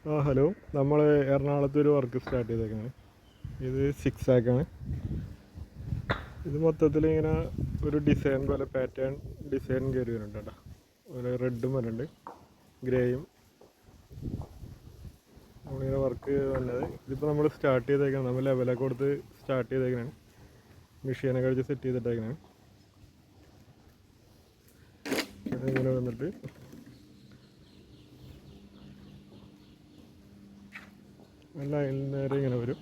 Hello, നമ്മൾ എറണാകുളത്ത് ഒരു വർക്ക് സ്റ്റാർട്ട് ചെയ്തേക്കാണ്. ഇത് 6 ആക്കാണ്. ഇത് മൊത്തത്തിൽ ഇങ്ങനെ ഒരു ഡിസൈൻ പോലെ പാറ്റേൺ ഡിസൈൻ കയറി വരുന്നുണ്ട് കേട്ടോ. ഒരു റെഡും വരുന്നുണ്ട്, ഗ്രേയും. നമ്മളിങ്ങനെ വർക്ക് വന്നത് ഇതിപ്പോൾ നമ്മൾ സ്റ്റാർട്ട് ചെയ്തേക്കാണ്. നമ്മൾ ലെവലൊക്കെ കൊടുത്ത് സ്റ്റാർട്ട് ചെയ്തേക്കാണ്. മെഷീനൊക്കെ അടിച്ച് സെറ്റ് ചെയ്തിട്ടേക്കാണ്. ഇങ്ങനെ വന്നിട്ട് എല്ലാം നേരെ ഇങ്ങനെ വരും.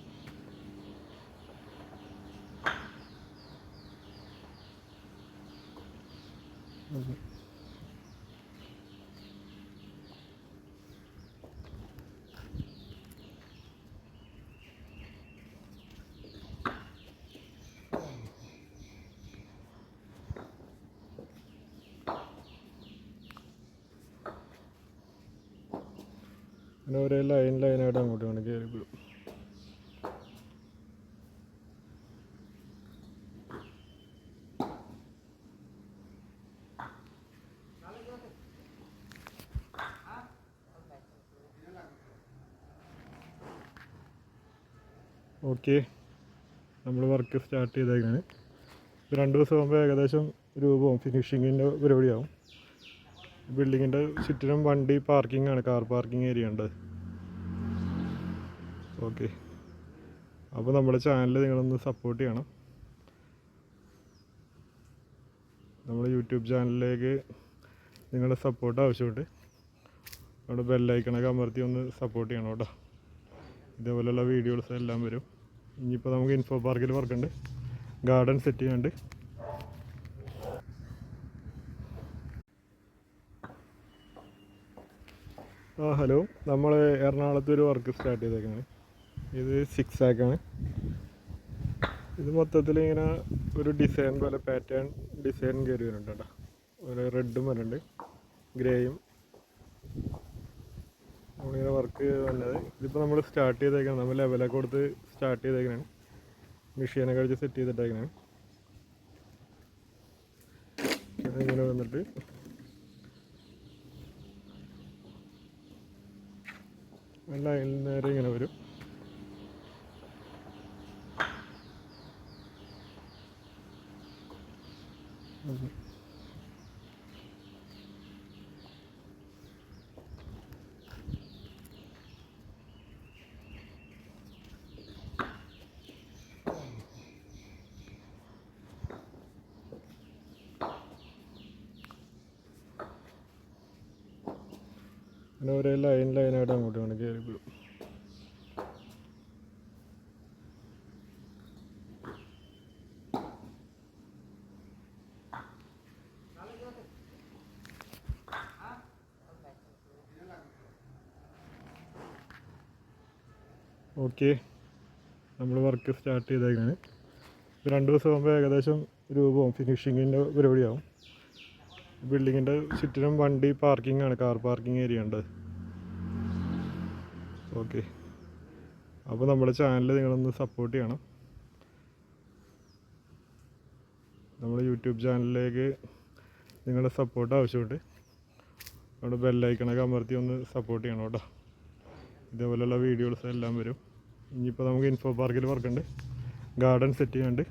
അങ്ങനെ ഒരേ ലൈനായിട്ട് അങ്ങോട്ട് വേണം കയറിപ്പോഴും. ഓക്കെ, നമ്മൾ വർക്ക് സ്റ്റാർട്ട് ചെയ്തേക്കാണ്. 2 ദിവസം ആകുമ്പോൾ ഏകദേശം രൂപവും ഫിനിഷിങ്ങിൻ്റെ പരിപാടിയാവും. ബിൽഡിങ്ങിൻ്റെ ചുറ്റിനും വണ്ടി പാർക്കിംഗ് ആണ്, കാർ പാർക്കിംഗ് ഏരിയ ഉണ്ട്. ഓക്കെ, അപ്പോൾ നമ്മുടെ ചാനൽ നിങ്ങളൊന്ന് സപ്പോർട്ട് ചെയ്യണം. നമ്മുടെ യൂട്യൂബ് ചാനലിലേക്ക് നിങ്ങളുടെ സപ്പോർട്ട് ആവശ്യമുണ്ട്. അവിടെ ബെല്ലൈക്കണൊക്കെ അമർത്തി ഒന്ന് സപ്പോർട്ട് ചെയ്യണം കേട്ടോ. ഇതേപോലെയുള്ള വീഡിയോസ് എല്ലാം വരും. ഇനിയിപ്പോൾ നമുക്ക് ഇൻഫോ പാർക്കിൽ വർക്കുണ്ട്, ഗാർഡൻ സെറ്റ് ചെയ്യാണ്ട്. ഹലോ, നമ്മൾ എറണാകുളത്ത് ഒരു വർക്ക് സ്റ്റാർട്ട് ചെയ്തേക്കാണ്. ഇത് 6 ആക്കാണ്. ഇത് മൊത്തത്തിൽ ഇങ്ങനെ ഒരു ഡിസൈൻ പോലെ പാറ്റേൺ ഡിസൈൻ കയറി വരുന്നുണ്ട് കേട്ടോ. ഒരു റെഡും വരുന്നുണ്ട്, ഗ്രേയും. നമ്മളിങ്ങനെ വർക്ക് വന്നത് ഇതിപ്പോൾ നമ്മൾ സ്റ്റാർട്ട് ചെയ്തേക്കാണ്. നമ്മൾ ലെവലൊക്കെ കൊടുത്ത് സ്റ്റാർട്ട് ചെയ്തേക്കാണ്. മെഷീനൊക്കെ അടിച്ച് സെറ്റ് ചെയ്തിട്ടേക്കാണ്. ഇങ്ങനെ വന്നിട്ട് എല്ലാം നേരെ ഇങ്ങനെ വരും. അങ്ങനെ ഒരേ ലൈനായിട്ട് അങ്ങോട്ട് വേണം കയറിപ്പോഴും. ഓക്കെ, നമ്മൾ വർക്ക് സ്റ്റാർട്ട് ചെയ്തേക്കാണ്. 2 ദിവസം ആകുമ്പോൾ ഏകദേശം രൂപവും ഫിനിഷിങ്ങിൻ്റെ പരിപാടിയാവും. ബിൽഡിങ്ങിൻ്റെ ചുറ്റിനും വണ്ടി പാർക്കിംഗ് ആണ്, കാർ പാർക്കിംഗ് ഏരിയ ഉണ്ട്. ഓക്കെ, അപ്പോൾ നമ്മുടെ ചാനൽ നിങ്ങളൊന്ന് സപ്പോർട്ട് ചെയ്യണം. നമ്മുടെ യൂട്യൂബ് ചാനലിലേക്ക് നിങ്ങളുടെ സപ്പോർട്ട് ആവശ്യമുണ്ട്. അവിടെ ബെല്ലൈക്കണൊക്കെ അമർത്തി ഒന്ന് സപ്പോർട്ട് ചെയ്യണം കേട്ടോ. ഇതേപോലെയുള്ള വീഡിയോസ് എല്ലാം വരും. ഇനിയിപ്പോൾ നമുക്ക് ഇൻഫോ പാർക്കിൽ വർക്കുണ്ട്, ഗാർഡൻ സെറ്റ് ചെയ്യാണ്ട്.